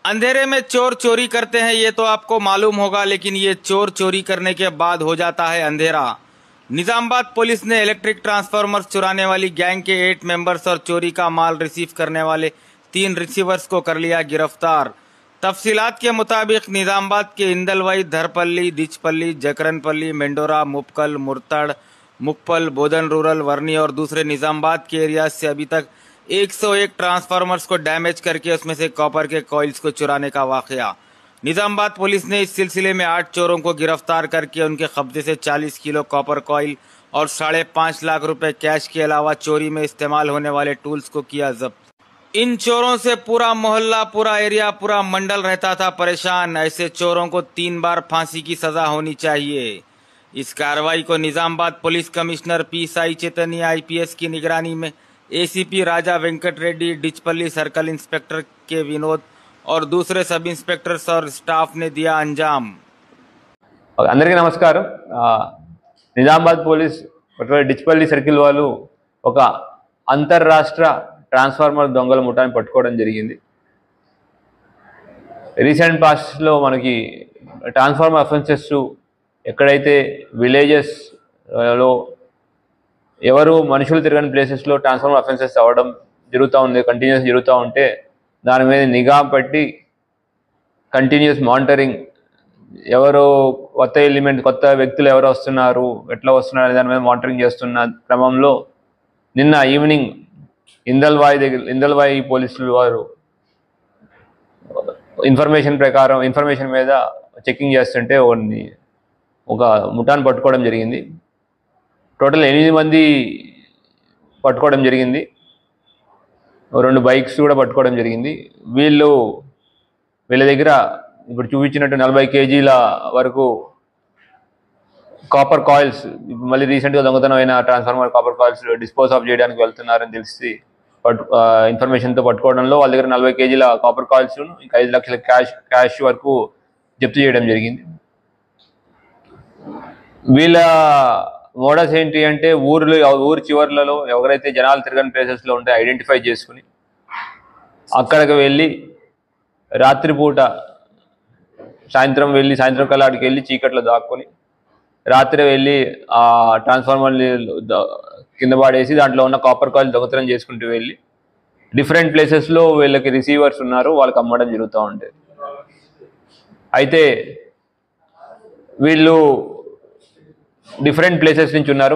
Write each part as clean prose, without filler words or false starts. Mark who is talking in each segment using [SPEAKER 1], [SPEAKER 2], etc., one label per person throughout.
[SPEAKER 1] अंधेरे में चोर चोरी करते हैं ये तो आपको मालूम होगा, लेकिन ये चोर चोरी करने के बाद हो जाता है अंधेरा। निजामाबाद पुलिस ने इलेक्ट्रिक ट्रांसफार्मर्स चुराने वाली गैंग के 8 मेंबर्स और चोरी का माल रिसीव करने वाले 3 रिसीवर्स को कर लिया गिरफ्तार। तफसीलात के मुताबिक निजामाबाद के इंदलवाई, धरपल्ली, दिचपल्ली, जकरनपल्ली, मेंडोरा, मुपकल, मुरतड़, मुकपल, बोधन रूरल, वर्नी और दूसरे निजामाबाद के एरिया से अभी तक 101 ट्रांसफार्मर्स को डैमेज करके उसमें से कॉपर के कॉइल्स को चुराने का वाकया। निजामाबाद पुलिस ने इस सिलसिले में 8 चोरों को गिरफ्तार करके उनके कब्जे से 40 किलो कॉपर कॉइल और 5.5 लाख रुपए कैश के अलावा चोरी में इस्तेमाल होने वाले टूल्स को किया जब्त। इन चोरों से पूरा मोहल्ला, पूरा एरिया, पूरा मंडल रहता था परेशान। ऐसे चोरों को 3 बार फांसी की सजा होनी चाहिए। इस कार्रवाई को Nizamabad police commissioner P Sai Chaitanya IPS की निगरानी में ACP Raja Venkat Reddy, Dichpally circle inspector K Vinod और दूसरे सब इंस्पेक्टर्स और स्टाफ ने दिया अंजाम।
[SPEAKER 2] అందరికీ నమస్కారం। నిజామాబాద్ పోలీస్ డిచ్పల్లి సర్కిల్ వాళ్ళు ఒక అంతర్రాష్ట్ర ట్రాన్స్ఫార్మర్ దొంగల ముఠాని పట్టుకోవడం జరిగింది। రీసెంట్ పాస్ట్లో మనకి ట్రాన్స్ఫార్మర్ అఫెన్సెస్ ఎక్కడైతే విలేజెస్ లో ఎవరు మనుషులు తిరగని ప్లేసెస్లో ట్రాన్స్ఫార్మర్ అఫెన్సెస్ అవ్వడం జరుగుతూ ఉంది, కంటిన్యూస్ జరుగుతూ ఉంటే దాని మీద నిఘా పట్టి కంటిన్యూస్ మానిటరింగ్, ఎవరు కొత్త వ్యక్తులు ఎవరు వస్తున్నారు, ఎట్లా వస్తున్నారు అనే దాని మీద మానిటరింగ్ చేస్తున్న క్రమంలో నిన్న ఈవినింగ్ ఇందల్వాయి పోలీసులు వారు ఇన్ఫర్మేషన్ మీద చెకింగ్ చేస్తుంటే ఒక ముఠాను పట్టుకోవడం జరిగింది। టోటల్ 8 మంది పట్టుకోవడం జరిగింది, 2 బైక్స్ కూడా పట్టుకోవడం జరిగింది। వీళ్ళ దగ్గర ఇప్పుడు చూపించినట్టు 40 కేజీల వరకు కాపర్ కాయిల్స్, మళ్ళీ రీసెంట్గా దొంగతనం అయిన transformer copper coils dispose of చేయడానికి వెళ్తున్నారని తెలిసి ఇన్ఫర్మేషన్తో పట్టుకోవడంలో వాళ్ళ దగ్గర 40 కేజీల కాపర్ కాయిల్స్ ఇంకా 5 లక్షల క్యాష్ వరకు జప్తు చేయడం జరిగింది। వీళ్ళ మోడల్స్ ఏంటి అంటే ఊరు చివర్లలో ఎవరైతే జనాలు తిరగని ప్లేసెస్లో ఉంటే ఐడెంటిఫై చేసుకుని అక్కడికి వెళ్ళి రాత్రిపూట సాయంత్రం కల్లా అక్కడికి వెళ్ళి చీకట్లో దాక్కుని రాత్రి వెళ్ళి ఆ ట్రాన్స్ఫార్మర్ని కింద పడేసి దాంట్లో ఉన్న కాపర్ కాయిల్ దొంగతనం చేసుకుంటూ వెళ్ళి డిఫరెంట్ ప్లేసెస్లో వీళ్ళకి రిసీవర్స్ ఉన్నారు, వాళ్ళకి అమ్మడం జరుగుతూ ఉంటుంది। అయితే వీళ్ళు డిఫరెంట్ ప్లేసెస్ నుంచి ఉన్నారు।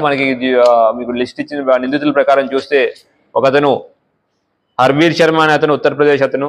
[SPEAKER 2] మీకు లిస్ట్ ఇచ్చిన నిందితుల ప్రకారం చూస్తే ఒకతను హర్బీర్ శర్మ అనే అతను ఉత్తరప్రదేశ్ అతను,